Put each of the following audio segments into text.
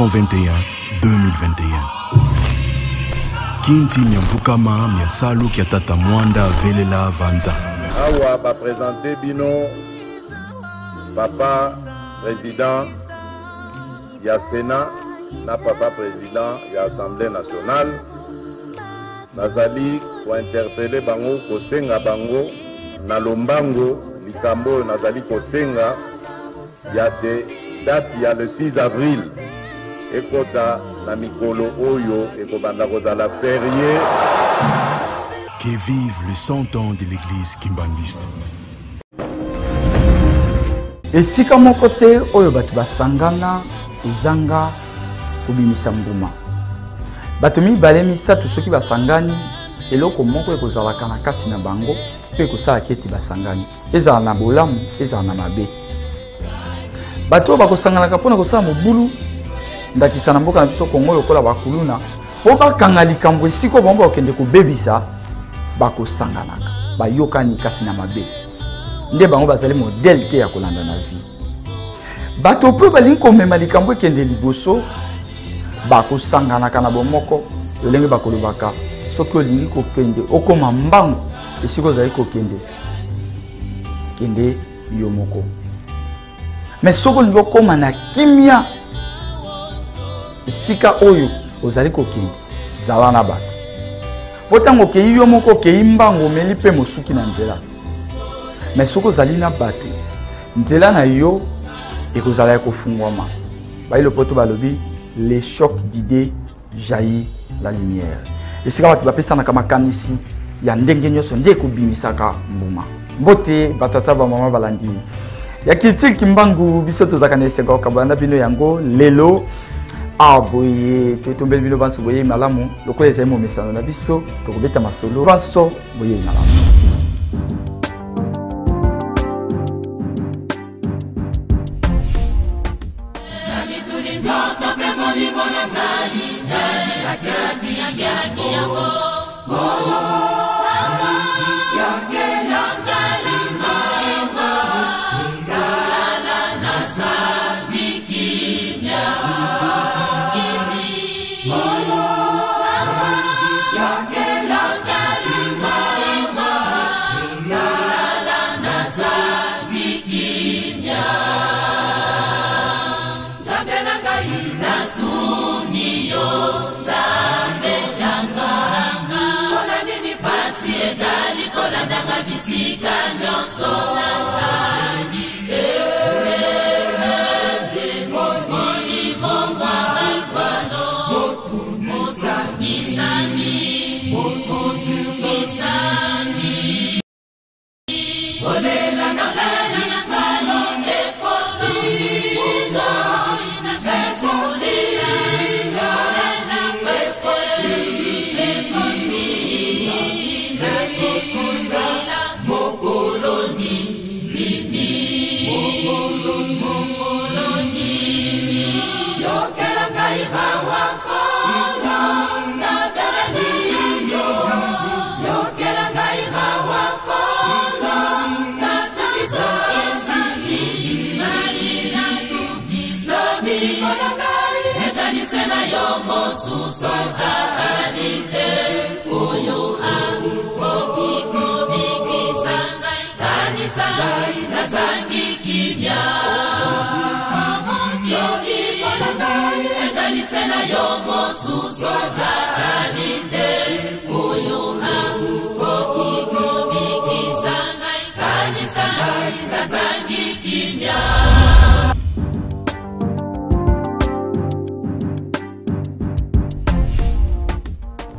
1921-2021. Kinti Myamvukama Miasalu Kiatata Mwanda Velela Vanza. Awa va présenter Bino, papa président ya Sénat, na papa président ya Assemblée nationale. Nazali pour interpeller bango kosenga bango na lombango likambo nazali kosenga ya de date ya le 6 avril ekota na mikolo oyo ekobanda kozala férié. Que vive le 100 ans de l'église kimbangiste. Et si comme côté oyo batu basangana ezanga kubimisa mbuma. Batu mi balemisa tout ceux qui basangani eloko moko ekozalaka na kati na bango pe kosala keti basangani. Ezala na bolamu, ezala na mabe. Batu bakosangana kapona kosala mobulu ndakisa na mboka na biso Kongo lokola bakuluna. Po bakanga likambo esiko bomba okende kobebisa bakosanganaka. Bayokani kasi na mabe. Nde bango bazali modèle te ya kolanda na vie. Bato pe balingi komema likambo ekende liboso bakosanganaka na bomoko lolenge bakolobaka soki olingi kokende okoma mbango esika ozali kokende kende yo moko. Mais soki olingi okoma na kimia esika oyo ozali kokende zala na bato. Potango okei yo moko okei mbango omeli mpe mosuki na nzela. Mais soki ozali na bato nzela na yo ekozala ya kofungwama. Bayi lopoto balobi les chocs d'idées jaillit la lumière. Esika bato bapesanaka makanisi ya ndenge nyonso nde ekobimisaka mbuma. Mbote batata bamama balandi ya Culture Kimbangu biso tozaka na esika okabanda bino yango lelo boye totombeli bino banso boye malamu lokola ezali momesano na biso tokobeta masolo banso boye malamu.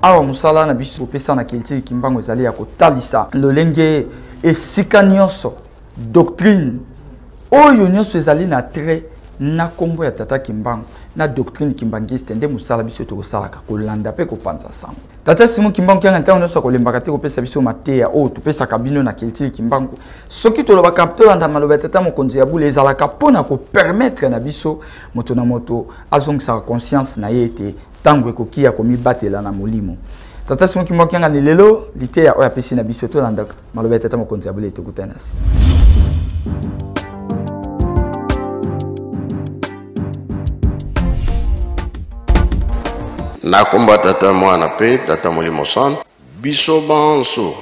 Awa musala na biso pesa na Culture Kimbangu ezali ya kotalisa lolenge esika nyonso doctrine oyo nyonso ezali na trait na kombo ya tata Kimbangu na doctrine kimbangiste nde musala biso tokosalaka kolanda pe kopanza sango. Tata Simon Kimbangu kyanga ntango nyonso kolembaka te kopesa biso mateya oyo topesaka bino na Culture Kimbangu. Soki tolobaka tolanda maloba tata mokonzi ya bule ezalaka mpona kopermettre na biso moto na moto azongisaka conscience na ye ete tango ekokia komibatela na molimo. Tata Simon Kimbangu kyanga ni lelo liteya oyo apesi na biso tolanda maloba tata mokonzi ya bule tokutanasi. na komba tata mwana pe tata molimo centre biso banso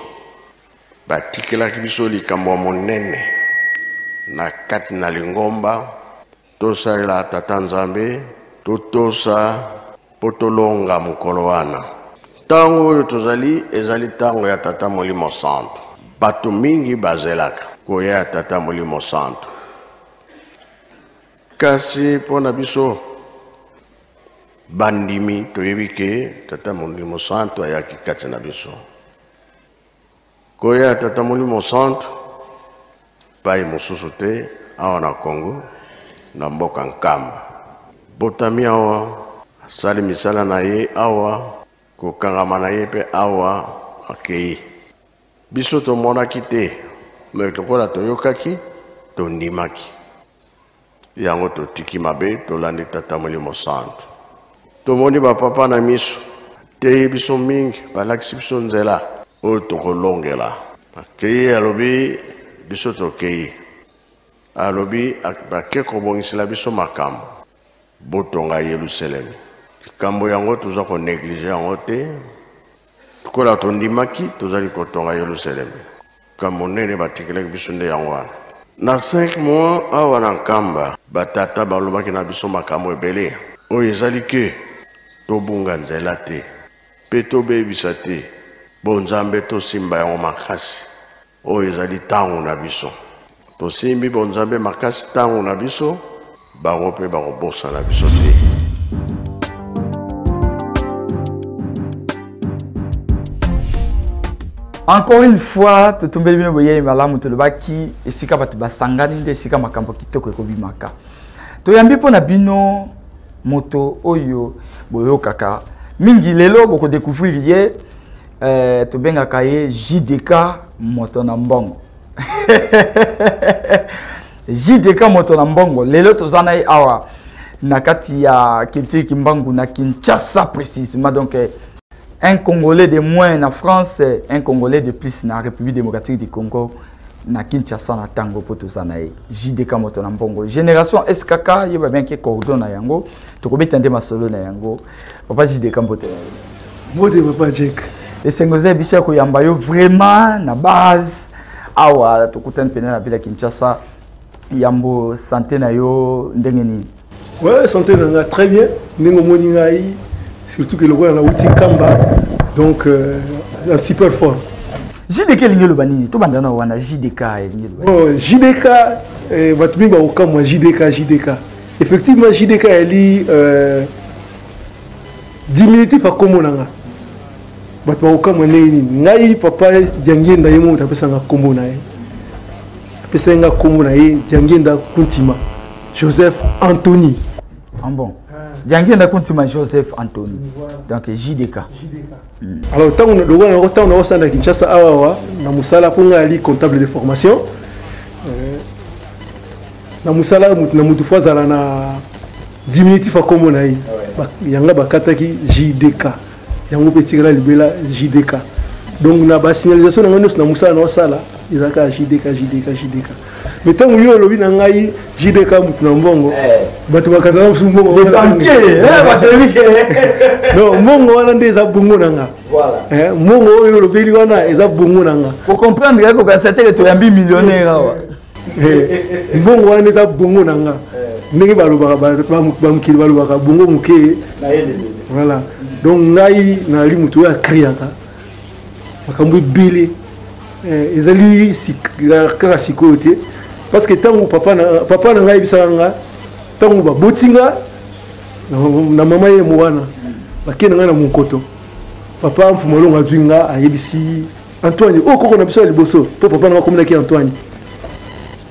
batikelaki biso likambo monene na kati na lingomba tosalela tata nzambe totosa potolonga mokolo wana ntango oyo tozali ezali ntango ya tata molimo centre bato mingi bazelaka koya ya tata molimo centre kasi mpona biso bandimi toyebi ke tata molimo centre ayaki kati na biso koya tata molimo centre pai mosusu te awa na Congo na mboka Nkamba botami awa asali misala na ye awa kokangama na ye mpe awa akei biso tomonaki te me lokola toyokaki tondimaki yango totiki mabe tolandi tata molimo centre tomoni bapapa na miso te biso mingi balakisi biso nzela oyo tokolongela akei alobi biso tokei alobi bake kobongisela biso makambo botonga Yerusalemi likambo yango toza konéglige yango te kola tondimaki tozali kotonga Yerusalemi likambo nene batikelaki biso nde yango wana na 5 mois awa na Nkamba batata balobaki na biso makambo ebele oyo ezali ke tobunga nzela te mpe tobebisa te bonzambe tosimba yango makasi oyo ezali ntango na biso tosimbi bonzambe makasi ntango na biso bango mpe bakobosa na biso te. Encore une fois, totombeli bino boye malamu tolobaki esika bato basangani nde esika makambo kitoko ekobimaka. Toyambi mpona bino moto oyo boyokaka mingi lelo boko découvrir ye tobengaka ye JDK moto na mbongo. JDK moto na mbongo lelo tozana ye awa na kati ya Kiltiri Kimbangu na Kinshasa précisément donc un Congolais de moins en France, un Congolais de plus na République démocratique du Congo na Kinshasa na tango poto zanae JDK moto na mbongo génération SKK yeba bien que coordonne na yango to kobeta nde masolo na yango papa JDK moto moto papa Jack et sengoze bicha ko yamba yo vraiment na base awa to kutana pena na ville Kinshasa yambo santé na yo ndenge nini. Ouais, santé na très bien ndenge moni ngai surtout que le roi na outil Kamba donc super fort. JDK lingelo banini to bandana wana JDK lingelo. Oh JDK batu mingi ba moi JDK effectivement JDK eli diminutif a komonanga batu ba okamwa nini ngai papa Diangenda yemo tapesa nga kombo na ye pesa nga kombo na ye Diangenda Kuntima Joseph Anthony. Ah bon. Diangenda Kuntima Joseph Anthony. Donc JDK. Alors tant on a na Kinshasa awa na musala ponga ali comptable de formation. Na musala na mutu fazala na diminutif a kombo na ye. Yanga bakataki JDK. Yango petikala libela JDK. Donc na ba signalisation na musala na sala izaka JDK. Mais tant que yo lobi na ngai JDK mutu na mbongo bato bakatana mbongo le banquier non mbongo wana nde eza bongo nanga voilà mbongo oyo lobeli wana eza bongo nanga pour comprendre que quand c'était to yambi millionnaire awa mbongo wana eza bongo nanga ndenge balobaka ba mukili balobaka bongo muke voilà donc ngai na li mutu ya kriaka makambo ebele ezali kaka sikoyo te parce que tant papa na ngai bisanga tant ba botinga na mama ye mwana bakena nga na monkoto papa mfumolongo azwinga ayebisi Antoine koko na biso liboso po papa na komela ki Antoine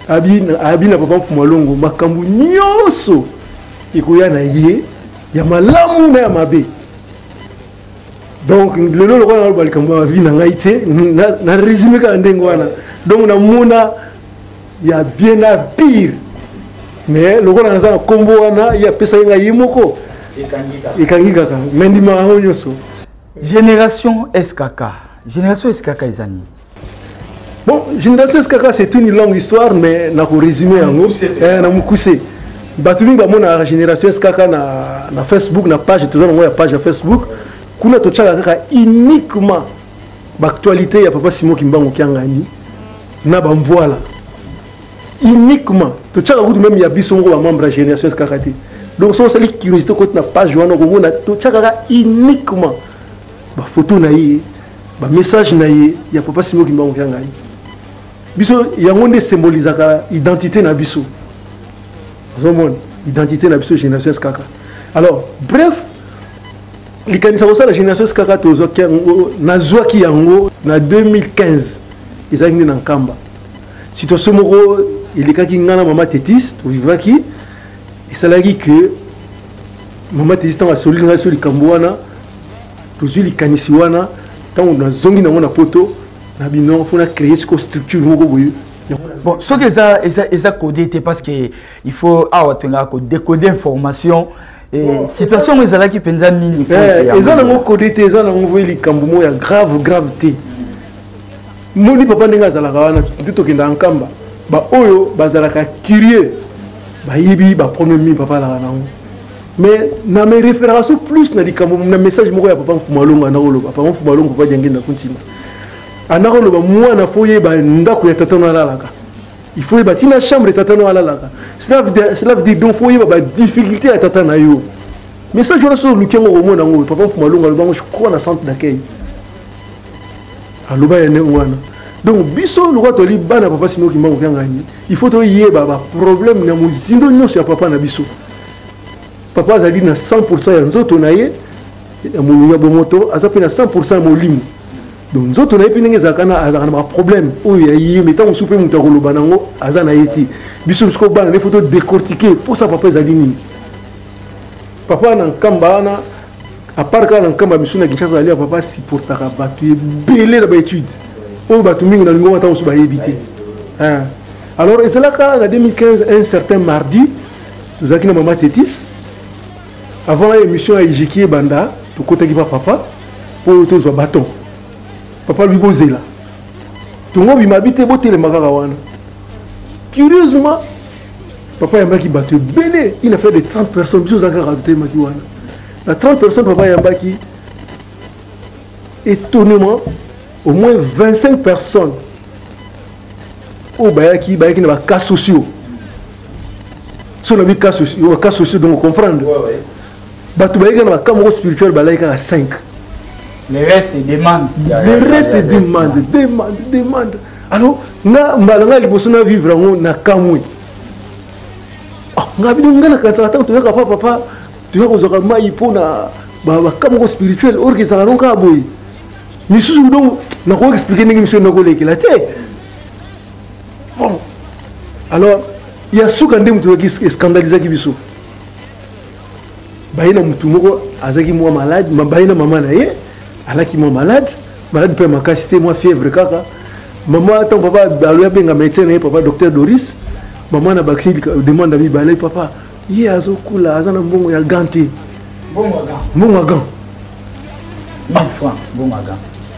abi na papa mfumolongo makambu nyoso ikoya na ye ya malamu na ya mabe donc lelo lokona ba likambo ya vie na ngai te na résumé ka ndengo wana donc na mona ya bien à pire mais le roi na kombo wana ya pesa nga yimoko ekangika ka mendima honyoso génération SKK ezani bon génération SKK c'est une longue histoire mais na ko résumer yango na mukuse batumi bamo na génération skaka na Facebook na page toujours na page ya Facebook kuna to tchaka kaka uniquement l'actualité ya papa Simon Kimbangu Kiangani na ba voilà uniquement to tchaka kutu même ya biso ngo ba membre ya génération skaka te donc so sali curiosité côté na page wana ko mona to tchaka kaka uniquement ba photo na ye ba message na ye ya papa Simon Kimbangu Kiangani biso yango nde symbolisaka identité na biso identité na biso génération skaka alors bref likanisa ko la génération skaka tozo nazwaki yango na 2015 ezaki na Nkamba situation moko ilikaki ngana mama Tétis to vivaki esalaki que mama Tétis tanga soli nga soli kambuana tozwi likanisi wana tango nazongi nango na poto na bino fona créer ce structure moko boye. Bon, ce que ça codé parce que il faut décoder information et situation où ils qui pensent nini. Ils ont codé ils ont envoyé les cambumo ya gravité. Moni papa nenga zala kawana ndito kenda Nkamba ba oyo bazalaka curieux ba yibi ba premier mi papa la nango. Mais na mes références plus na likambo na message moko ya papa Mfumalonga na koloba papa Mfumalonga papa jangenda kuntima. Anako loba mwana foye ba ndako ya tata na lalaka. Il faut bâtir la chambre tata na lalaka. Cela veut dire donc foye ba difficulté à tata na yo. Mais ça je le sur lukengo au monde ngo papa Mfumalonga loba je crois na centre d'accueil. Aloba ya ngwana. Donc biso lo ko li bana papa Simon Kimbangu Kiangani. Il faut to yeba ba problème na muzindo nyonso ya papa na biso. Papa azali na 100% ya nzoto na ye. Ya muluya bomoto azapi na 100% ya molimo. Donc nous autres on a épingué zakana azana problème où il y a mais tant souper muta ko lobanango azana yeti biso bisko bana les photos décortiquées pour ça papa zalini papa na Nkamba na à part quand Nkamba biso na Kinshasa ali papa supportaka batu belé na étude on batu mingi na ngo tant souba éviter alors et c'est là quand en 2015 un certain mardi nous avons maman Tétis avant l'émission à Ijiki Banda to côté qui papa pour tous bâton. Papa lui posé là. Tout le monde m'habite boté les magarawana. Curieusement, papa yamba qui battu belé. Il a fait de 30 personnes. Bisous à rajouter makiwana. La 30 personnes papa yamba qui étonnement au moins 25 personnes. Au bayaki n'a pas cas sociaux. Si on a mis cas sociaux donc on comprend. Batu bayaki n'a pas cas spirituel bayaki à 5. Le reste demande. Le reste demande. Alors, nga mbalanga liboso na vivre na kamwe. Nga bino nga na kanza ta to yaka papa, to yaka zoka mai pona ba kamgo spirituel orke za lonka boy. Misusu donc na ko expliquer ningi mission na ko lekela te. Bon. Alors, il y a souka ndem to yaki scandaliser ki biso. Bayina mutu moko azaki moi malade, bayina mama na ye. Alors qui m'a malade peut m'a cassé moi fièvre kaka. Maman ton papa baluya benga médecin papa docteur Doris. Maman na vaccin demande à mi balai papa. Yi azo kula azana mbongo ya ganté. Mbongo gant. 1000 francs mbongo gant.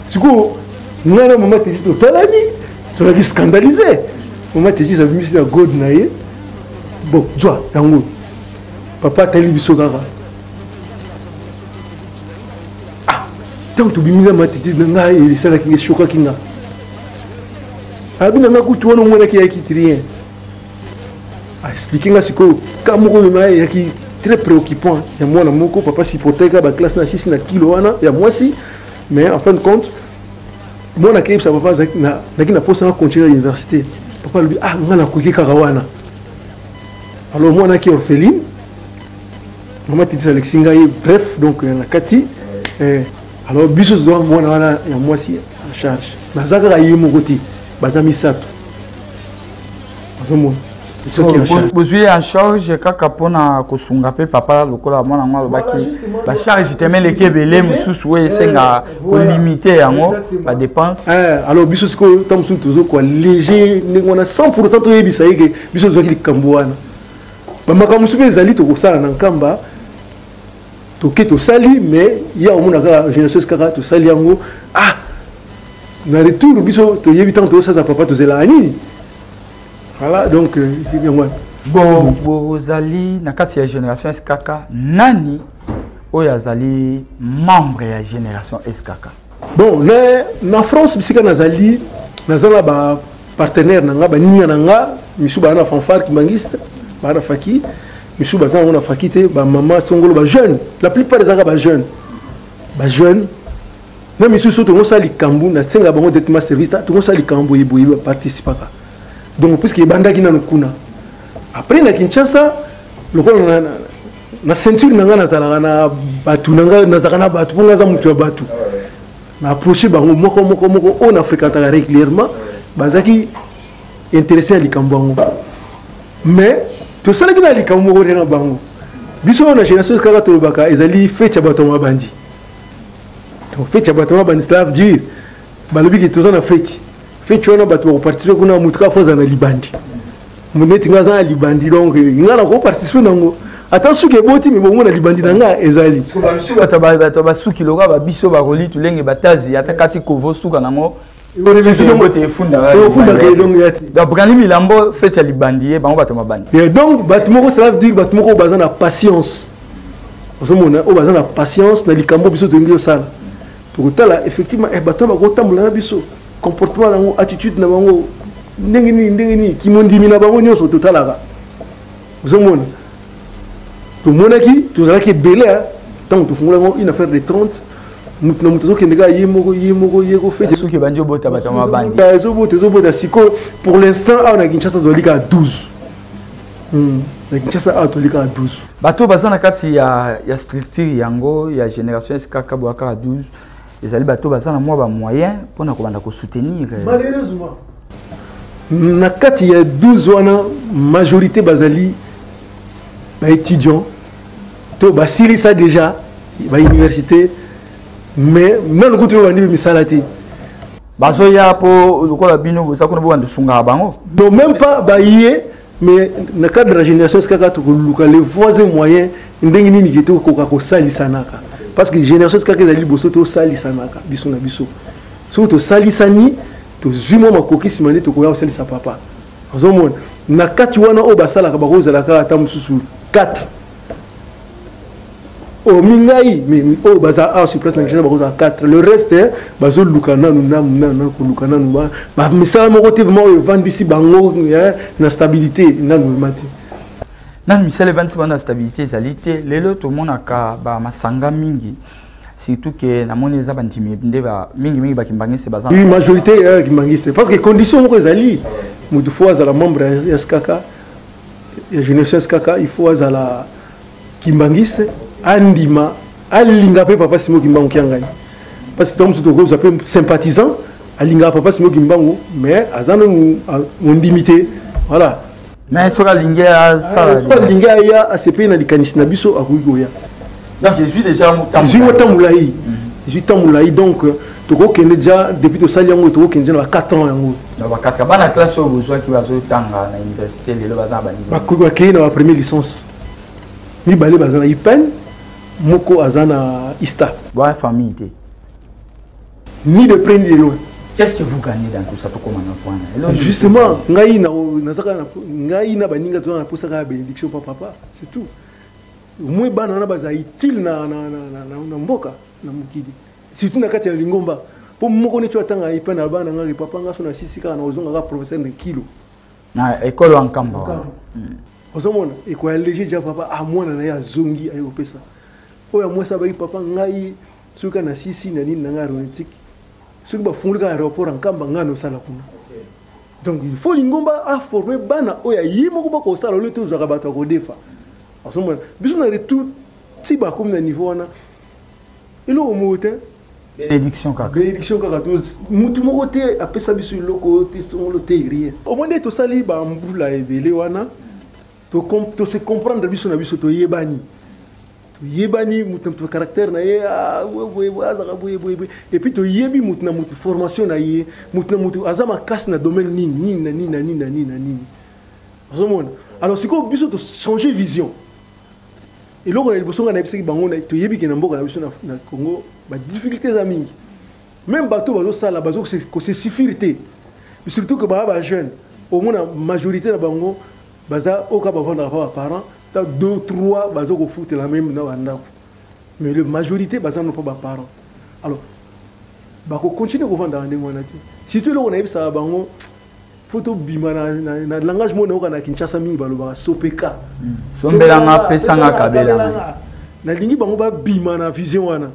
Siko ngana maman Tétis to talani. Tu l'as scandalisé. Maman Tétis a vu sur la god na ye. Bon, joie yango. Papa tali biso kaka. Tant que tu as dit que tu as dit que tu as dit que tu as expliqué que c'est très préoccupant. Il y a mon papa si protège la classe na 6 kilo mais en fin de compte moi na ça papa na poste na continuer à l'université. Papa lui ah ngana koki karawana. Alors moi na qui orpheline. Maman Tétis Alexinga bref donc na kati alors bisos doit moi na ya moi si en charge bazaka yi mo côté bazami sato azomo bozui en charge kaka pona kosunga pe papa lokola mwana ngwa lobaki ba charge temele kebele mususu we senga ko limiter yango ba dépense alors bisos ko tamsu toujours quoi léger ngona 100% to yebisa yeke bisos zo ki kambuana ba makamusu pe zali to kosala na Nkamba toke to sali mais il y a au monde à génération kaka to sali yango ah na retour biso to yebi tant to ça papa to zela ani voilà donc bozali na kati ya génération SKK nani oyo azali membre ya génération SKK? Bon, na France bisika nazali nazala ba partenaire nanga ba ninga nanga misu ba na fanfare Kimbangiste ba na faki misu ba za na faki te ba mama songolo ba jeune, la plupart des anga ba jeune na misu so to ngosali kambu na tsenga bango directement service to ngosali kambu yeboyi ba participer ka. Donc puisque bandaki na kuna après na Kinshasa lokola na ceinture nanga nazala na batu nanga nazala na batu ponga za mutu ya batu na approché bango moko on a fréquenté régulièrement bazaki intéressé à likambo mais to sala ki na likambo ko na bango biso na génération SKK to baka ezali fête ya bato mabandi. Donc fête ya bato mabandi ça veut dire balobi ki to na fête wana bato ko participer kuna mutuka foza na libandi muneti ngaza na libandi donc ngana ko participer nango attention que boti mais bon na libandi nanga ezali bato basuki loka ba biso ba roli tulenge batazi atakati kovo suka nango donc brandi milambo fait ya libandi bango bato mabandi donc bato moko ça veut dire bato moko baza na patience osomona o baza na patience na likambo biso tongi osala to tala effectivement bato ba ko tambola na biso comportement nango attitude na bango ndenge ni kimondimi na bango nyonso totalaka osomona to monaki to zala ki belé tant to fungula une affaire de 30 mutu na mutu zo kendeka yemoko yeko fait suki banjo bota bato mabandi zo bota siko pour l'instant on a Kinshasa zolika 12 na Kinshasa atolika 12 bato bazana kati ya structure yango ya génération SKK boaka 12 ezali bato bazana mwa ba moyen pona ko banda ko soutenir malheureusement na kati ya 12 wana majorité bazali ba étudiants to ba silisa déjà ba université mais même quand on dit misalati bazo ya po lokola bino bosa ko bo sunga bango non même pas ba yé mais na cadre de la génération SKK to luka les voisins moyens ndenge nini kito ko ka ko salisanaka parce que génération SKK ezali boso to salisanaka biso na biso so to salisani to zimo makoki simane to ko ya salisa papa ozomona na kati wana o basala ka bakozala ka ata mususu 4 au mingai mais au baza a sur place na Kinshasa bakoza 4 le reste bazo lukana na ko lukana ba misala moko te vraiment evandisi bango na stabilité na mati na misala evandisi bango na stabilité zalité lelo to monaka ba masanga mingi surtout que na moni za bandimi nde ba mingi ba Kimbangiste baza une majorité Kimbangiste parce que condition moko ezali mutu fois à la membre ya SKK ya génération SKK il faut à la Kimbangiste andima alinga pe papa Simon Kimbangu kiangai parce que tom surtout ko appelle sympathisant alinga papa Simon Kimbangu mais azana mon limité voilà mais sur la linga ça la linga ya ACP na likanisi na biso akuiko ya donc je suis déjà tamulai je suis tamulai donc to ko kende déjà depuis to sali yango to ko kende na 4 ans yango na ba 4 bana classe au besoin qui va zo tanga na université lelo bazana ba niveau ba ko ke na première licence ni balé bazana ipen moko azana ista ba famille té ni de prendre de loin. Qu'est-ce que vous gagnez dans tout ça to comment point justement ngai na saka ngai na baninga to na posaka bénédiction papa c'est tout moi bana na baza utile na mboka na mukidi surtout na kati ya lingomba po moko ne tanga ipa na bana ngai papa ngaso na sisika na ozonga ka professeur de kilo na école en Kamba ozomona école léger ja papa a mwana na ya zongi ayo pesa oya mwesa ba papa ngai suka na sisi na nini na nga romantique suka ba fungula aéroport en Kamba ngano sala kuna donc il faut lingomba a former bana oya yimo ko ba ko sala le to zaka bato ko defa ozomona biso na retour ti ba comme na niveau wana elo o mote bénédiction kaka to mutu moko te apesa biso loko te songolo te rien au moins to sali ba mbula ebele wana to se comprendre biso na biso to yebani mutu to caractère na ye et puis to yebi mutu na mutu formation na ye mutu na mutu azama casse na domaine nini ozomona alors siko biso to changer vision et là on a le besoin na bisiki bango na to yebi ke na mboka na biso na Congo ba difficultés za mingi même bato bazo sala bazo ko se suffire te surtout que ba jeune au moins la majorité na bango baza oka bavanda pas parents ta 2 3 baza ko foutre la même na banda mais la majorité baza non pas parents alors ba ko continuer ko vanda ndenge wana ti si tu le on a ça bango photo bima na langage mo na oka na Kinshasa mingi baloba sopeka sombelanga pesanga kabela na lingi bango ba bima na vision wana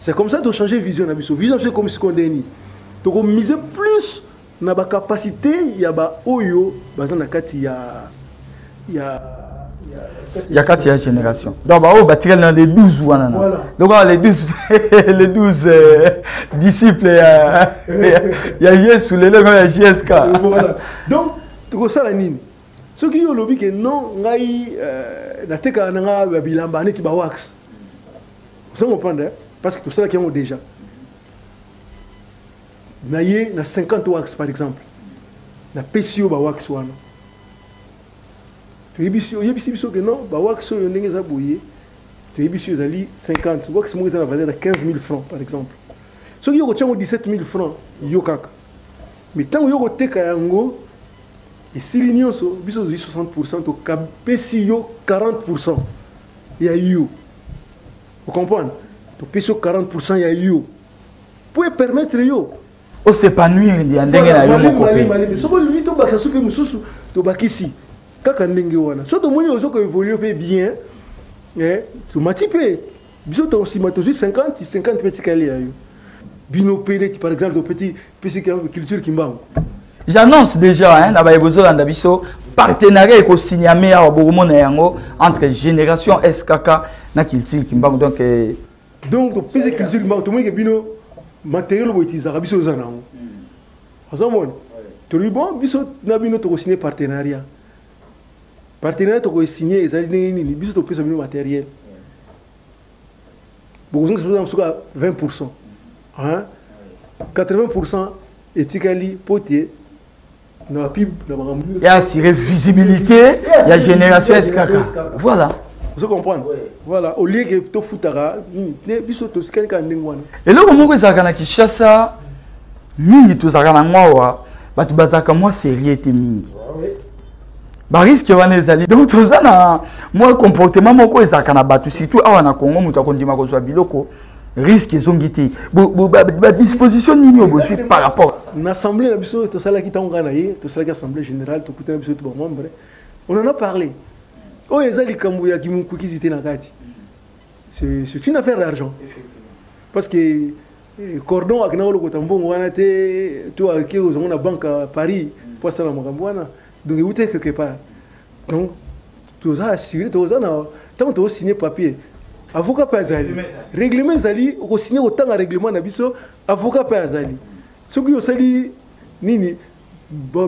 c'est comme ça de changer vision na biso vision c'est comme ce qu'on dit to ko miser plus na ba capacité ya ba oyo baza na kati ya kati ya génération donc ba o batirel dans les 12 wana donc les 12 les 12 disciples ya Yesu les lego ya JSK voilà donc to ko sala nini ce qui yo lobi que non ngai na teka na nga ba bilamba neti ba wax vous comprenez parce que tout ça qui ont déjà na ye na 50 wax par exemple na PCO ba wax wana tu yebisi biso que non ba wax yo ndenge za boye tu yebisi zali 50 wax mo za valeur de 15 000 francs par exemple so yo ko tchango 17 000 francs yo kaka mais tant yo ko teka yango et sili nyonso biso 60% to ka PCO 40% ya yo vous comprenez to PCO 40% ya yo pour permettre yo o s'épanouir ya ndenge na yo moko pe so ko vito ba sa soupe mususu to bakisi kaka ndenge wana so to moni ozo ko évoluer pe bien to matipe biso to sima to 50 petit kali ya yo bino pele par exemple to petit culture kimbango j'annonce déjà hein na ba ebozo landa biso partenariat eko signamé a bokomona yango entre génération SKK na culture kimbango donc to petit culture kimbango to moni ke bino matériel bo utiliser biso za nango azamone to lui bon biso na bino to ko signer partenariat to ko signer ezali nini biso to pesa bino matériel beaucoup de gens sont 20% hein 80% etikali potier na pib na bangamu ya assurer visibilité ya génération SKK voilà vous comprenez voilà au lieu que to futara ne biso to sikali ka ndengwana eloko moko ezaka na Kinshasa mingi tozaka na ngwawa batu bazaka moi sérieuté mingi ba risque wana ezali donc tozana moi comportement moko ezaka na batu surtout awa na Congo mutu akondima kozwa biloko risque ezongi te ba disposition nini obosui par rapport na assemblée na biso to sala ki tanga na ye to sala ki assemblée générale to kuta biso to ba membre on en a parlé oh ezali kambo ya kimukukizité na kati c'est une affaire d'argent parce que cordon akina wolo kotambongo wana te to aki ozongo na banque à Paris pour ça la makambo wana donc où est quelque part donc tout ça assuré tout ça na tant to signer papier avocat pas azali règlement azali ko signer autant de règlement na biso avocat pas azali ce qui osali nini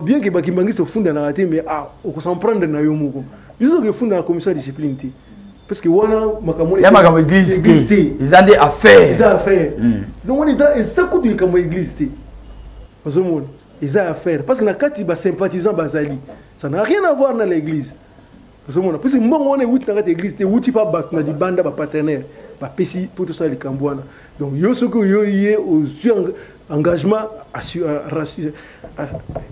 bien que bakimbangi so funda na raté mais ko s'en prendre na yo moko biso que funda na commission de discipline te parce que wana makambo ya makambo église ils ont des affaires donc on est ça coup de makambo église te bazomona ils ont affaire parce que na kati ba sympathisant bazali ça n'a rien à voir dans l'église parce que mbongo on est wuti na kati église te wuti pa bat na libanda ba partenaire ba pesi pour tout ça les kambwana donc yo ce que yo yé au engagement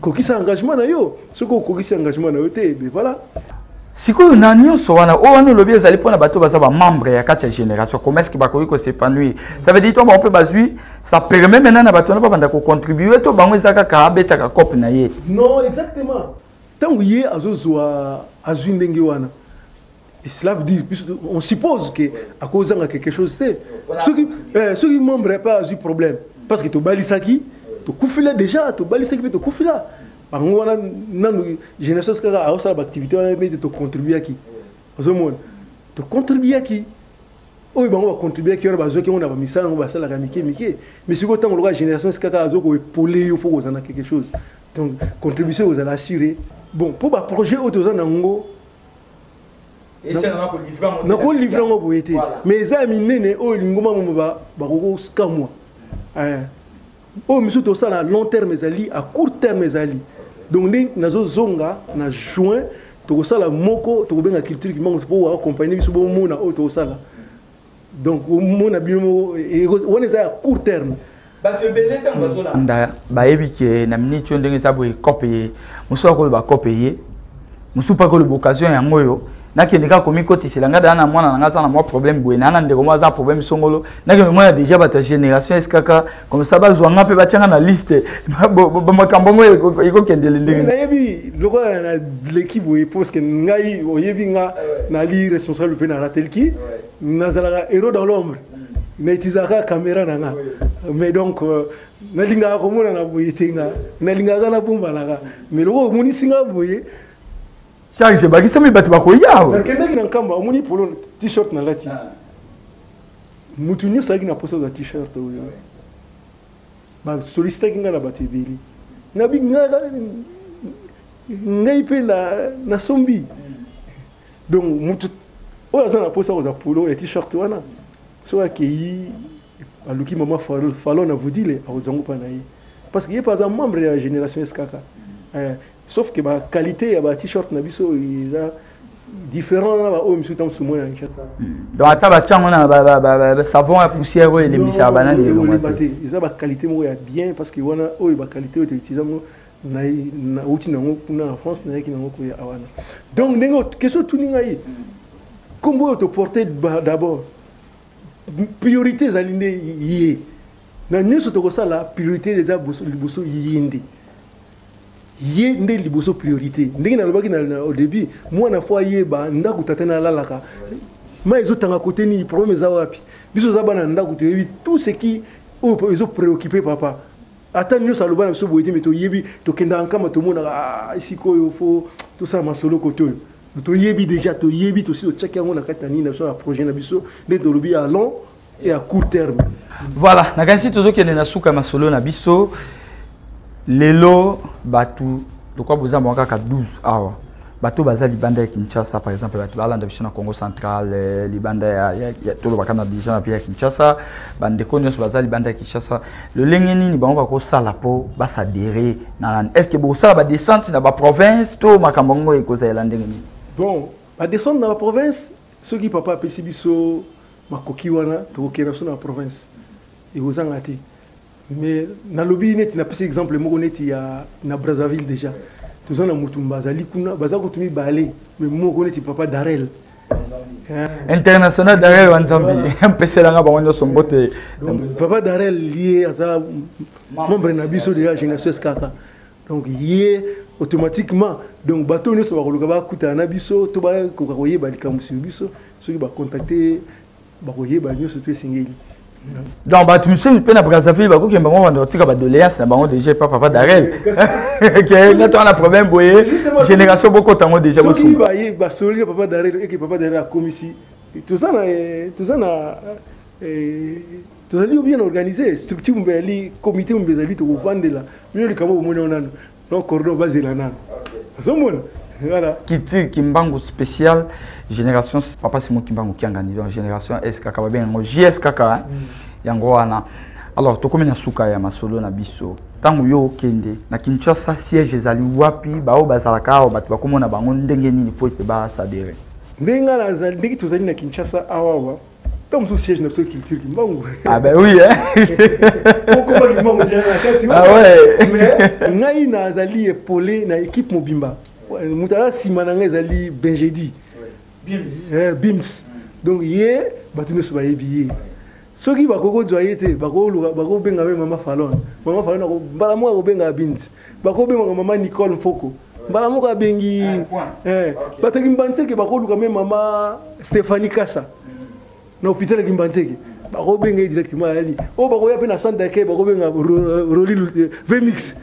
kokisa engagement na yo ce que kokisa engagement na yo te mais voilà sikoyo na nyonso wana o wana lobi ezali pona bato baza ba membre ya kati ya génération comment est-ce que bakoki ko s'épanouir ça veut dire toi on peut bazui ça permet maintenant na bato na banda ko contribuer to bango ezaka ka abeta ka cop na ye non exactement tant yé azozwa azui ndenge wana et cela veut dire on suppose que à cause de quelque chose c'est ceux qui membre pas azui problème parce que to balisaki to kufila déjà to balisaki to kufila bango wana nanu génération skaka a osala activité wana mais to contribuer à qui ozomona to contribuer à qui oyo bango ba contribuer qui wana bazoki on a ba misala on ba sala ka mike mais siko tango loka génération skaka azoko épauler yo pour ozana quelque chose donc contribution aux assurer bon pour ba projet auto za nango et c'est na ko livrer ngo boyete mais za minene oyo lingoma mo ba ko skamwa oh monsieur tout ça à long terme ezali à court terme ezali donc ni nazo zonga na juin to ça la moko to benga culture qui manque pour accompagner biso bo mona o to ça donc mona bino on est à court terme bato ebele ntango bazolanda bayebi ke na miniti oyo ndenge eza boye cope ye mosusu akoloba cope ye musu pas que l'occasion ya ngoyo na ke ndika komi koti selanga dana mwana nanga sana mo problème boye nana ndeko mo za problème songolo na ke mo déjà bata génération eskaka comme ça ba zwanga pe batianga na liste ba makambo ngo iko kendele ndenge na yebi loko na l'équipe boye parce que ngai oyebi nga na li responsable pe na ratelki nazala héros dans l'ombre na itizaka caméra nanga mais donc na linga ko mona na boye tenga na linga na bomba laka mais loko moni singa boye charge ba kisami batu bakoya na kende na kamba moni polo t-shirt na lati mutu nyo sagi na posa za t-shirt oyo ba solista kinga na batu ebeli na bi ngai pe na sombi donc mutu oyo za na posa za polo ya t-shirt wana so akei aluki mama falo na vodile azongo pa na ye parce que ye pas un membre de la génération SKK sauf que la qualité de la t-shirt na biso est différente na ba o misu tam sumo na Kinshasa donc ata ba chango na ba savon à poussière et les misa banane ils ont ba qualité mo ya bien parce que wana o ba qualité o utiliser na uti na na France na yaki na ko ya awana donc nengo question tout ninga yi kombo to porter d'abord priorité zalinde yé na nyonso to ko sala priorité déjà liboso yindi yé ndé liboso priorité ndenge na lobaki na au début moi na fois yé ba ndaku tatena lalaka ma ezotanga côté ni problème za wapi biso za bana ndaku to yebi tout ce qui ils ont préoccupé papa ata nyonso aloba na biso boyete mais to yebi to kenda nkama to mona ici ko yo faut tout ça ma solo côté to yebi déjà to yebi to si to check yango na katani na so na projet na biso de to lobi à long et à court terme voilà na kanisi tozo kende na suka masolo na biso lelo batu lokwa boza mwaka ka 12 awa bato baza libanda ya Kinshasa par exemple bato balanda biso na Congo central libanda ya tolo bakana déjà na via Kinshasa bande ko nyos baza libanda ya Kinshasa le lengeni ni bango bako sala po basadere na est-ce que bo sala ba descente na ba province to makambo ngo ekoza ya landengeni bon ba descente na ba province ceux qui papa pesi biso makoki wana to kena so na province et aux angati mais na lobby net na pesi exemple moko net ya na Brazzaville déjà tous na mutumba zali kuna baza ko tumi balé mais moko net papa Darel international Darel wanzambi mpese langa ba wonyo sombote papa Darel lié à ça membre na biso de la génération SKK donc yé automatiquement donc bateau ne so ba koluka ba kuta na biso to ba ko koye ba likambusi biso ceux qui ba contacter ba koye ba nyoso to singeli donc bah tu me sais pe na Brazzaville ba ko kemba mo vendre tika ba doléance na bango déjà papa Darel que là toi on a problème boye génération beaucoup tango déjà bo so ba ye ba soli papa Darel et que papa Darel a commissi tout ça bien organisé structure mbeli comité mbezali to vendre là mais le kabo mo nana donc cordon basé là nan voilà Kitty Kimbangu spécial génération papa Simon Kimbangu kiangani donc génération SKK ba bien ngo JSKK yango wana alors to komena suka ya masolo na biso tangu yo kende na Kinshasa siège ezali wapi ba o bazalaka o batu bakomona bango ndenge nini po te ba sadere ndenga na zali ndiki tozali na Kinshasa awawa comme sous siège na culture Kimbangu ah ben oui pourquoi Kimbangu na kati ah ouais mais ngai na zali epolé na équipe mobimba mutala simananga ezali Benjedi Bims donc yé batu ne so ba yebi soki bakoko zwaye te bako benga mama Falon ko mbala mo ko benga Bims bako benga mama Nicole Mfoko mbala mo ka bengi batu kimbantseke bako luka mama Stéphanie Kassa na hôpital kimbantseke bako benga directement ali o bako ya pe na centre d'accueil bako benga Roli Vemix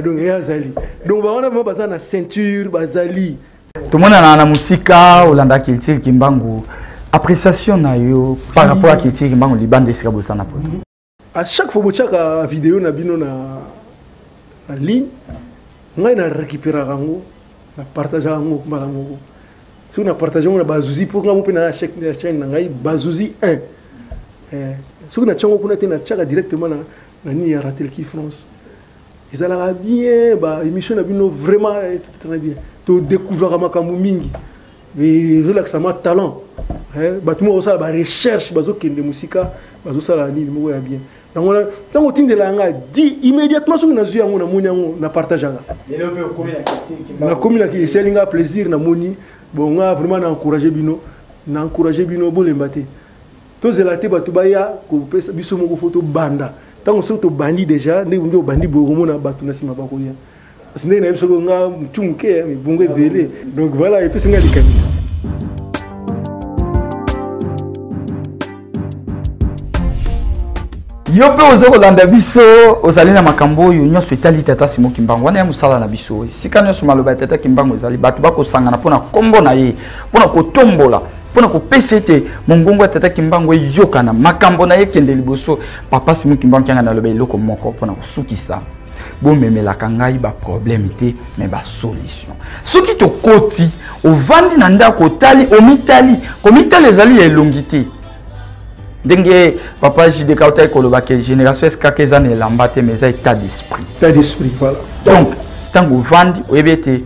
donc yazali donc ba wana mo bazana ceinture bazali tout le monde na musika olanda Kitty Kimbangu appréciation na yo par rapport à Kitty Kimbangu libande esika bosana po à chaque fois bochaka vidéo na bino na ligne ngai na récupérer rango na partager rango mbala moko si na partager na bazuzi pour nga mo pe na chaîne na ngai bazuzi 1 si na chango kuna te na chaka directement na ni ya Ratelki France ils allaient bien ba émission na bino vraiment très bien to découvrir makambo mingi mais relax ma talent batu mo ça ba recherche bazo kende musika bazo sala ni mo ya bien Tant que tu dit immédiatement ce que nous avons na partage na comme la qui c'est un plaisir na moni bon vraiment na encourager bino bon les mater to zelate batubaya ko pesa biso moko photo banda tant que to bandi déjà ne ndo bandi bogomo na batu na sima bakoya parce que na biso nga mchumuke bongo belé donc voilà et puis c'est nga likamisa. Yo pe oza kolanda biso ozali na makambo oyo nyonso etali tata Simon Kimbangu wana ya mosala na biso sika nyonso maloba tata Kimbangu ezali bato bakosangana mpona kombo na ye mpona kotombola mpona kopesa ete mongongo ya tata Kimbangu eyokana makambo na ye kende liboso papa Simon Kimbangu kyanga naloba eloko moko mpona kosukisa bomemelaka ngai baproblème te me basolution soki tokoti ovandi na ndako otali omitali komitali ezali ya elongi te Dengue papa JD Kautai Kolobake génération SKK zane elamba te mais ça état d'esprit. État d'esprit voilà. Donc tant que vandi oyebete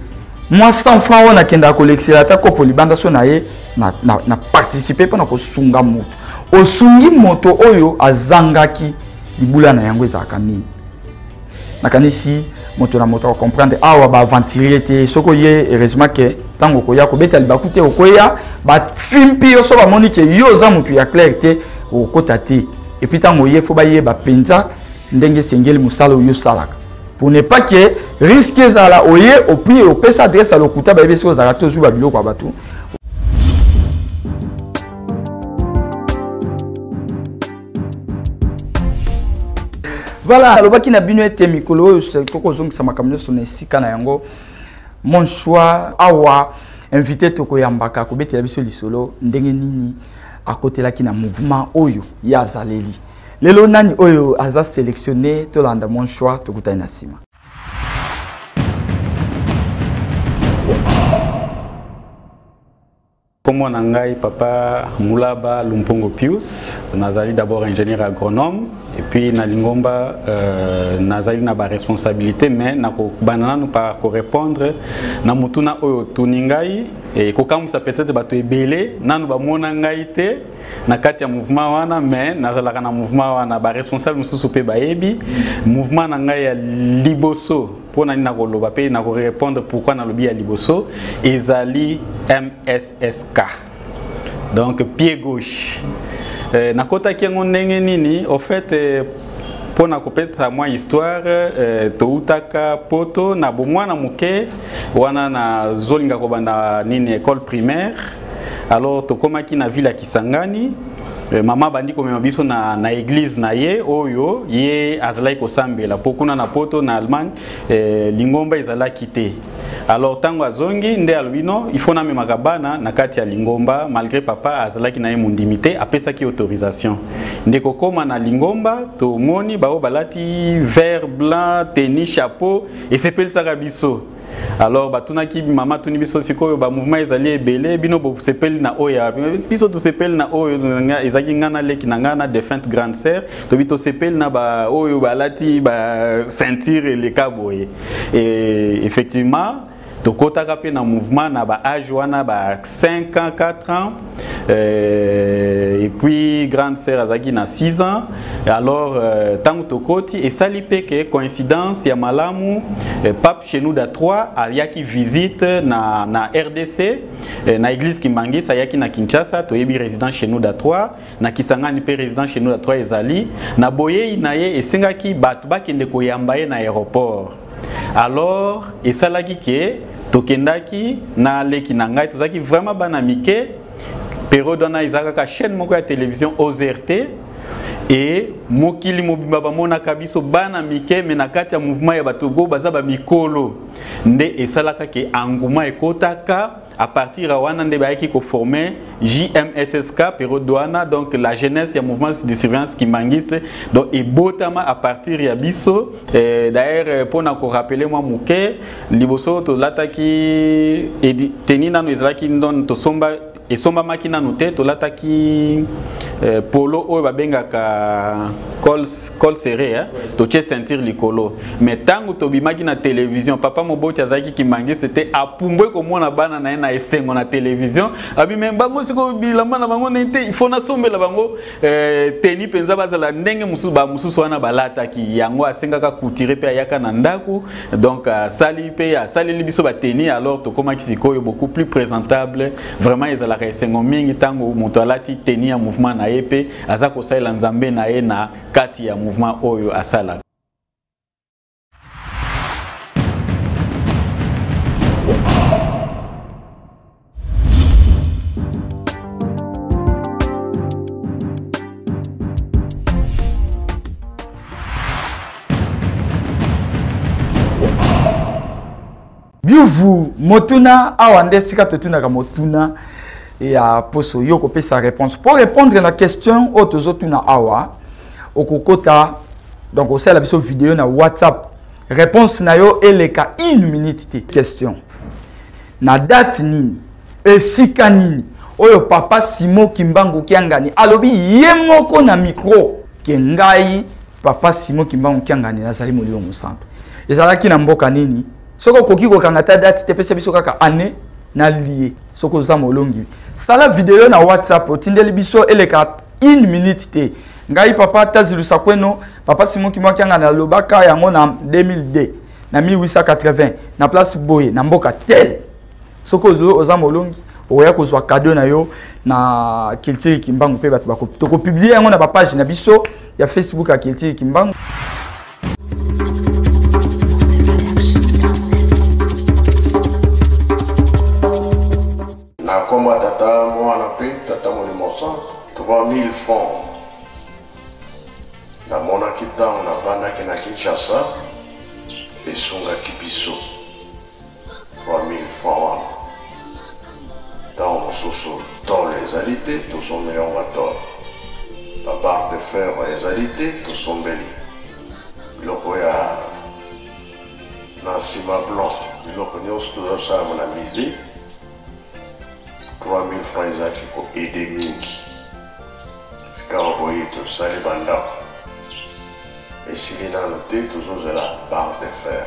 moi 100 francs on a kenda collectionner ta ko polibanda so na ye na participer pendant ko sunga moto. Osungi moto oyo azangaki libula na yango ezaka nini. Nakanisi moto na moto comprendre awa ba aventurier te soko ye heureusement que tango ko ya ko beta libaku te okoya ba fimpi yo so ba monike yo za moto ya clair te au côté et puis tant qu'il faut bailler ba penza ndenge sengeli musala yo salaka pour ne pas que risque ça là oye au prix au pesa adresse à lokuta ba beso za rato zu ba biloko abatu. Voilà, le baki na bino ete mikolo toko zongisa makamyo sona sika na yango mon choix awa invité toko yambaka ko betela biso lisolo ndenge nini à côté là qui na mouvement oyo ya zaleli lelo nani oyo aza sélectionné to landa mon choix to kutana na sima. Comme on a papa Moulaba Lumpongo Pius, nazali d'abord ingénieur agronome et puis na lingomba nazali na ba responsabilité mais na ko banana nous par répondre na mutuna oyo tuningai et ko kamusa peut-être bato ebele nanu ba mona ngai te na kati ya mouvement wana mais nazalaka na mouvement wana ba responsable mususu pe baebi mouvement na ngai ya liboso pour na koloba pe na ko répondre pourquoi na lobi ya liboso ezali MSSK donc pied gauche na kota kiango ndenge nini au fait pour na kopesa moi histoire toutaka poto na bomwana muke wana na zolinga ko banda nini école primaire alors tokomaki na ville ya Kisangani mama bandi komema biso na église na ye oyo ye azalaki kosambela pokuna na poto na Allemagne lingomba ezalaki te alors tango azongi nde albino il faut na memaka bana na kati ya lingomba malgré papa azalaki na ye mundimité apesaki autorisation nde kokoma na lingomba to moni bao balati vert blanc tennis chapeau et sepelisaka biso alors batunaki mama tuni biso sikoyo ba mouvement ezali ebele bino bo sepeli na oya biso to sepeli na oyo ezaki ngana leki na ngana défunte grande sœur to bito sepeli na ba oyo balati ba ceinture le kaboye et effectivement tokotaka pe na mouvement na ba âge wana ba 5 ans 4 ans et puis grande sœur azaki na 6 ans alors tango tokoti et sali pe que coïncidence ya malamu pape chez nous da 3 ayaki visite na RDC na église Kimbangisa ayaki na Kinshasa toyebi résident chez nous da 3 na Kisangani pe résident chez nous da 3 ezali na boye inaye esengaki batu bakende koyamba ye na aéroport alors esalaki ke tokendaki na leki na ngai tozaki vraiment bana mike période wana izaka ka chaîne moko ya télévision OZRT et mokili mobimba bamonaka biso bana mike me na kati ya mouvement ya batogo baza ba mikolo nde esalaka ke engouement ekotaka à partir de wana nde bayaki ko former JMSSK période wana donc la jeunesse ya mouvement de surveillance kimbangiste donc ebotama à partir ya biso d'ailleurs pour na ko rappeler moi muke liboso to lataki tenina no ezalaki ndon to somba et somba makina noté to lataki polo o babenga ka col serré hein to che sentir likolo mais tango to bimaki na télévision papa moboti azaki kimbangi c'était apumbwe ko mona bana na na esengo na télévision abi memba ngosiko bilamba na bango nete il faut na sombela bango teni penza bazala ndenge mususu ba mususu wana balata ki yango asenga ka kutire pe ayaka na ndaku donc sali pe ya sali libiso ba teni alors to koma kisikoyo beaucoup plus présentable vraiment ezala esengo mingi tango moto alati teni ya mouvement na yepe aza ko saila nzambe na ye na kati ya mouvement oyo asala. Bienvenue motuna awande sika totuna ka motuna ya poso yoko pe sa réponse pour répondre à la question otozotuna awa okokota donc au la vidéo na WhatsApp réponse na yo eleka 1 minute te question na date nini esika nini oyo papa Simon Kimbangu Kiangani alobi yemoko na micro ke ngai papa Simon Kimbangu Kiangani nazali molio musantu ezalaki na mboka nini soko koki ko kangata date te pesa biso kaka année na lié soko za molongi sala vidéo na WhatsApp otindeli biso eleka 1 minute te ngai papa tazilusa kweno papa Simon Kimbangu Kiangani alobaka yango na 2002 na 1880 na place boye na mboka tel soko oza molongi oya kozwa cadeau na yo na Culture Kimbangu pe batu bako toko publier yango na ba page na biso ya Facebook ya Culture Kimbangu. Na koma tata mwana pe tata molimo 3000 francs na mona kitango na banda ki na Kinshasa esungaki biso 3000 francs wana ntango mosusu tolo ezali te tosombeli yango batolo babarre de fer ezali te tosombeli biloko ya na nsima blanc biloko nyonso tozosalama na musée 3000 francs ezalaki koede mingi sika oboyi tosali bandako esili nano te tozozela barre de fer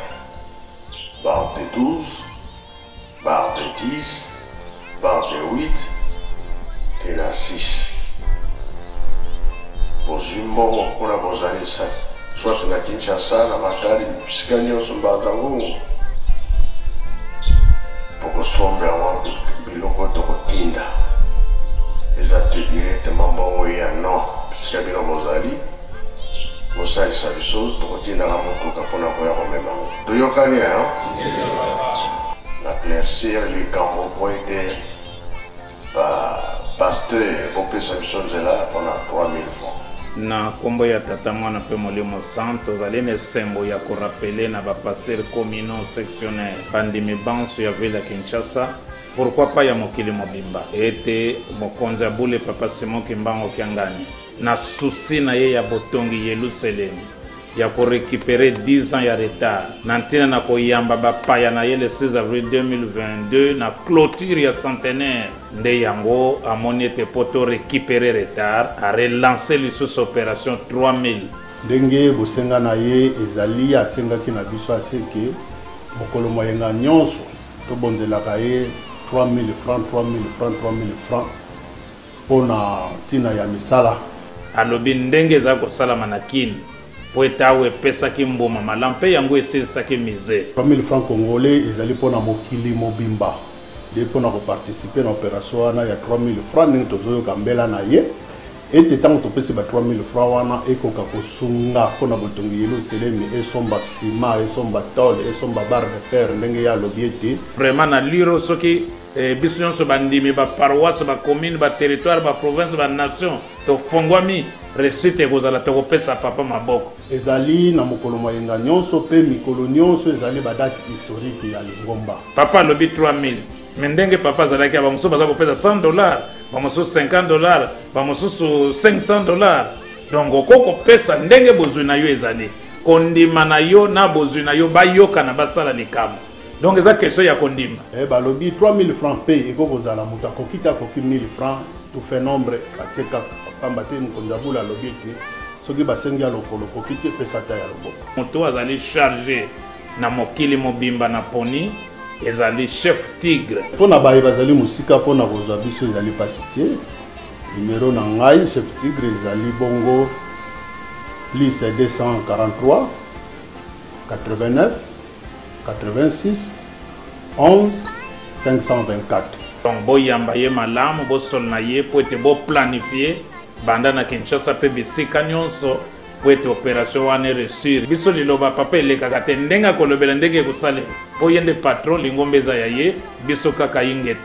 barre de 12 barre de 10 barre de 8 te na 6 bozwi mbongo mpona bozalisa soit na Kinshasa na Matadi sika nyonso mbanzango pokosombe yango biloko tokotinda eza te directement mbongo ya non sika bino bozali bosalisa biso tokotindaka motuka mpona koya komema ngo toyokani na claircir likambo po ete pasteur bopesa biso nzela mpona 3000 francs na kombo ya tata mwana pe molimo santo tozali na esengo ya korapele na bapaster communaux sectionnaire bandimi banso ya ville ya Kinshasa pourquoi pas ya mokili mobimba ete mokonzi abule papa Simon Kimbangu Kiangani na susi na ye ya botongi Yerusalemi ya korécupérer 10 ans ya retard na ntina na koyamba bapaya na ye le 16 avril 2022 na clôture ya centenaire nde yango amoni ete po to récupérer retard a relancé lisusu opération 3000 ndenge bosenga na ye ezali asengaki na biso aseke mokolo moyenga nyonso tobonzelaka ye 3000 francs 3000 francs mpona ntina ya misala alobi ndenge eza kosalama na kini po ete awa epesaki mbuma malamu mpe yango esilisaki misere 3000 francs congolais ezali mpona mokili mobimba nde mpona koparticipe na opération wana ya 3000 francs ndenge tozoyoka mbela na ye ete ntango topesi ba 3000 francs wana ekoka kosunga mpona botongi Yerusalemi esomba nsima esomba tole esomba barre de fer ndenge ye alobi ete vraiment na liro soki biso nyonso bandimi baparoisse bacommune baterritoire baprovince banation tofongwami réussite ekozala tokopesa papa maboko ezali na mokolo moyenga nyonso mpe mikolo nyonso ezali badate historique ya lingomba papa alobi 3000 me ndenge papa azalaki ya bamosusu baza kopesa $100 bamosusu $50 bamosusu $500 donc okokopesa ndenge bozwi na yo ezali kondima na yo na bozwi na yo bayokana basala likambo donc eza question ya kondima balobi 3000 francs pe ekokozala moto akoki te akoki 1000 francs tout fait nombre batieka pamba te mokonzabula alobi ete soki basengi ya lokolo koki te epesa ta ya loboko moto azali chargé na mokili mobimba na poni ezali chef tigre mpona baye bazali mosika mpona kozwa biso ezali pasi te numero na ngai chef tigre ezali bongo plus 243 89 86 11 524. Donc boyamba ye malamu bosol na ye po ete bo planifier banda na Kinshasa pe bisika nyonso po ete opération wana réussir. Biso liloba papa elekaka te ndenga kolobela ndenge kosale po yende patron lingombe eza ya ye biso kaka ingeta.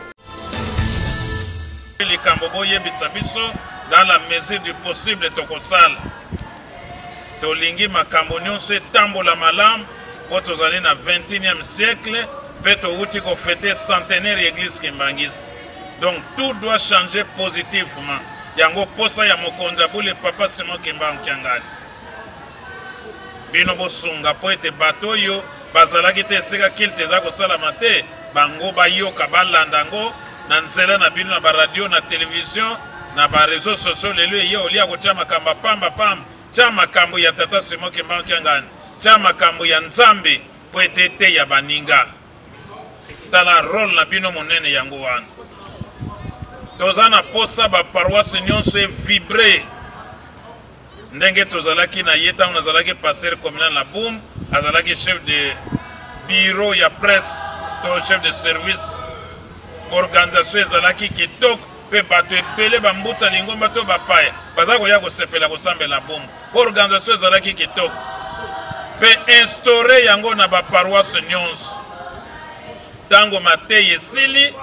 Likambo boyebisa biso dans la mesure du possible tokosala. Tolingi makambo nyonso etambola malamu po tozali na 21e siècle pe touti kofete centenaire église kimbangiste. Donc tout doit changer positivement. Yango posa ya mokonzabule papa Simon Kimbangu Kiangali. Bino bosunga po ete bato yo bazalaki te esika kilte eza kosalama te bango bayoka balanda ngo na nzela na bino na baradio na télévision na bareseau sociaux lelo ye olia kotia makambo pamba pamba tia makambo ya tata Simon Kimbangu Kiangali tia makambo ya nzambe po ete te ya baninga tala rôle na bino monene yango wana tozana posa ba paroisse nyonso e vibrer ndenge tozalaki na ye ntango nazalaki pasteur communal na Boum azalaki chef de bureau ya presse to chef de service organisation ezalaki kitoko mpe bato ebele bambuta lingomba to bapaya baza koya kosepela kosambela Boum organisation ezalaki kitoko mpe instaure yango na baparoisse nyonso ntango matei esili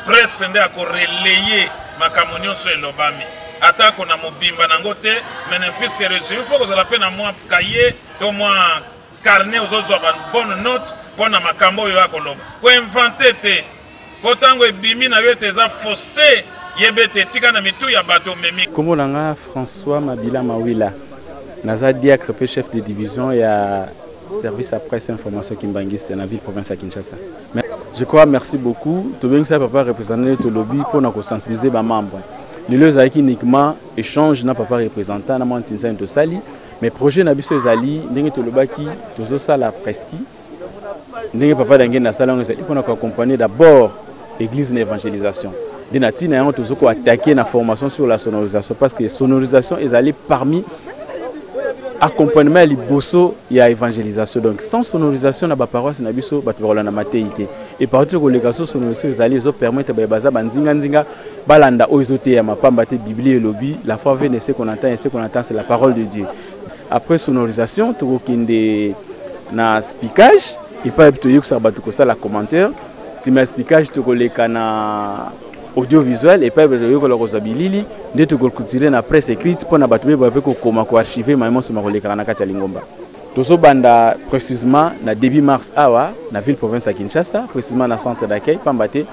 presse nde akoreleye makambo nyonso elobami atako na mobimba nango te menefiske résumé fo kozala mpe na mwa kaye to mwa carnet ozozwa bonne note mpo na makambo oyo akoloba koinvente te po ntango ebimi na yo ete eza fausse yebe ete etika na mitu ya bato omemi kombo na nga François Mabila Mawila naza diacre mpe chef de division ya service à presse information kimbangiste na ville province à Kinshasa. Mais je crois merci beaucoup. Tout bien que ça papa représenter le lobby pour nous sensibiliser les membres. Les lieux avec uniquement échange n'a papa représentant na mantinza to sali mais projet na biso ezali ndenge to lobaki tozo sala presque ndenge papa dange na sala ngeza pour nous accompagner d'abord l'église d'évangélisation. De natina yango tozo ko attaquer na formation sur la sonorisation parce que sonorisation ezali parmi accompagnement liboso ya évangélisation. Donc sans sonorisation na ba paroisse na biso bato bakola na matéité et partout que les gaso sonorisation ezali zo permettre ba baza banzinga nzinga balanda oizote ya mapamba te Bible et lobby la foi vient ce qu'on entend et ce qu'on entend c'est la parole de Dieu. Après sonorisation to kinde na speakage et pas to yeksa bato ko sala commentaire si ma speakage to koleka na audiovisuel et pas de ko kozabilili nde to kolkutire na presse écrite pour na bato be ba ko koma ko archiver maimo so makoleka na kati ya lingomba tozo banda précisément na début mars awa na ville province à Kinshasa précisément na centre d'accueil pambate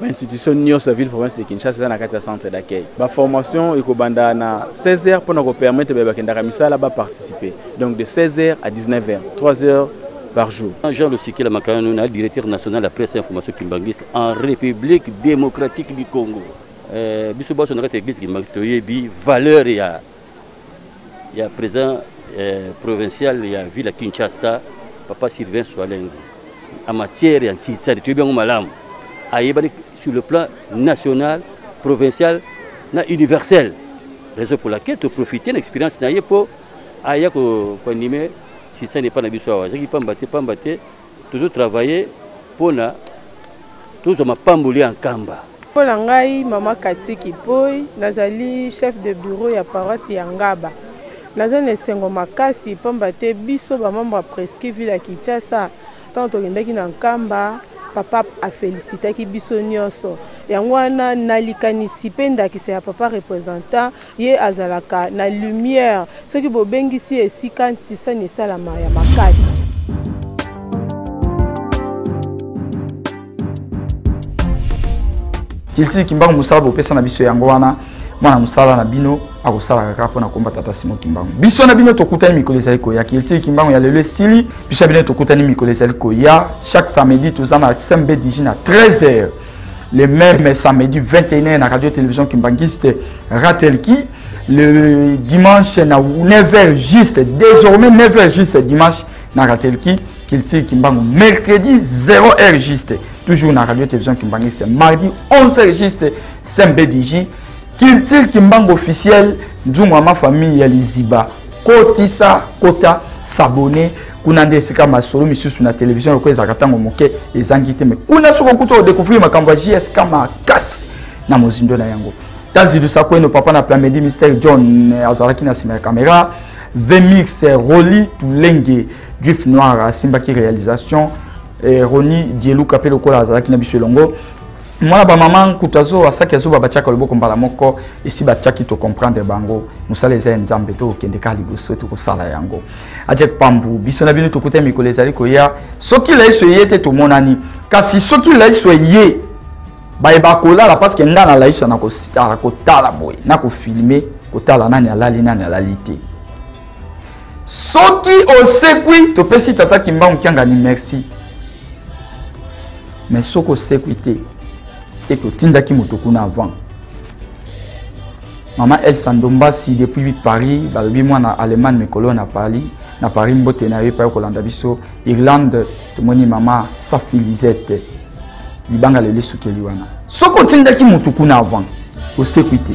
ba institution nyonso ville province de Kinshasa na kati ya centre d'accueil ba formation eko banda na 16h pour nous permettre ba kendaka misala ba participer donc de 16h à 19h 3 heures par jour. Jean Lusikila Makano, directeur national de la presse et information kimbangiste en République démocratique du Congo. Biso baso na église kimbangiste bi valeur ya président provincial ya ville Kinshasa papa Sylvain Soalengo en matière ya ntitsa de bien malamu ayebali sur le plan national, provincial na universel. Raison pour laquelle tu profites de l'expérience na yepo aya ko animer si ça n'est pas na biso awa zaki pambaté toujours travailler pour na toujours ma pamboli en kamba pour ngai mama Katiki Poi nazali chef de bureau ya paroisse ya Ngaba nazane sengo makasi pambaté biso ba membre presque ville ya Kinshasa tant to ndaki na kamba papa a félicité ki biso nyonso yango wana nalikanisi pe ndakisa ya papa représentant ye azalaka na lumière soki bobengisi esika ntisa ni salama ya makasi Kilti Kimbangu Musala bopesa na biso yango wana mwana musala na bino akosala kaka mpona komba tata Simon Kimbangu. Biso na bino tokutani mikolo ezali koya Kilti Kimbangu ya lelo esili. Biso na bino tokutani mikolo ezali koya chaque samedi toza na CMB na 13h. Le même samedi 21h na radio télévision Kimbangiste Ratelki. Le dimanche na 9h juste, désormais 9h juste dimanche na Ratelki. Kilti Kimbangu mercredi 0h juste, toujours na radio télévision Kimbangiste. Mardi 11h juste CMB Kilti Kimbangu officiel. Djumwa ma famille ya Liziba kotisa kota s'abonner kuna ndesika masolo misusu na télévision ko ezaka tango moke ezangite me kuna soko kuto découvrir makambo JS kama kasi na mozindo na yango tazidu sakweno papa na plan medi Mr John azalaki na sima caméra Vemix Roli Tulenge Juif Noir Simba ki réalisation Roni Dielu Kapelo kola azalaki na bisolongo. Moi ba maman kutazo asaki azuba bachaka loboko mbala moko esi bachaki to comprendre bango musala eza nzambe to kende kali boso to kosala yango ajek pambu biso na bino to kuta mikolo ezali koya soki la iso yete to monani kasi soki la iso ye ba ebakola la parce que ndana la iso na ko tala boy na ko filmer ko tala nani alali nani alalite soki osekwi to pesi tata Kimbangu kyanga ni merci mais soko sécurité et que Tindaki Motokuna avant. Maman El Sandombasi depuis Paris, balobi moi na Allemagne mes colonnes à Paris, na Paris mbote na ye pa Kolanda biso, Irlande to moni maman Safi Lisette. Libanga le lesukeli wana. Soko Tindaki Motokuna avant. Au sécurité.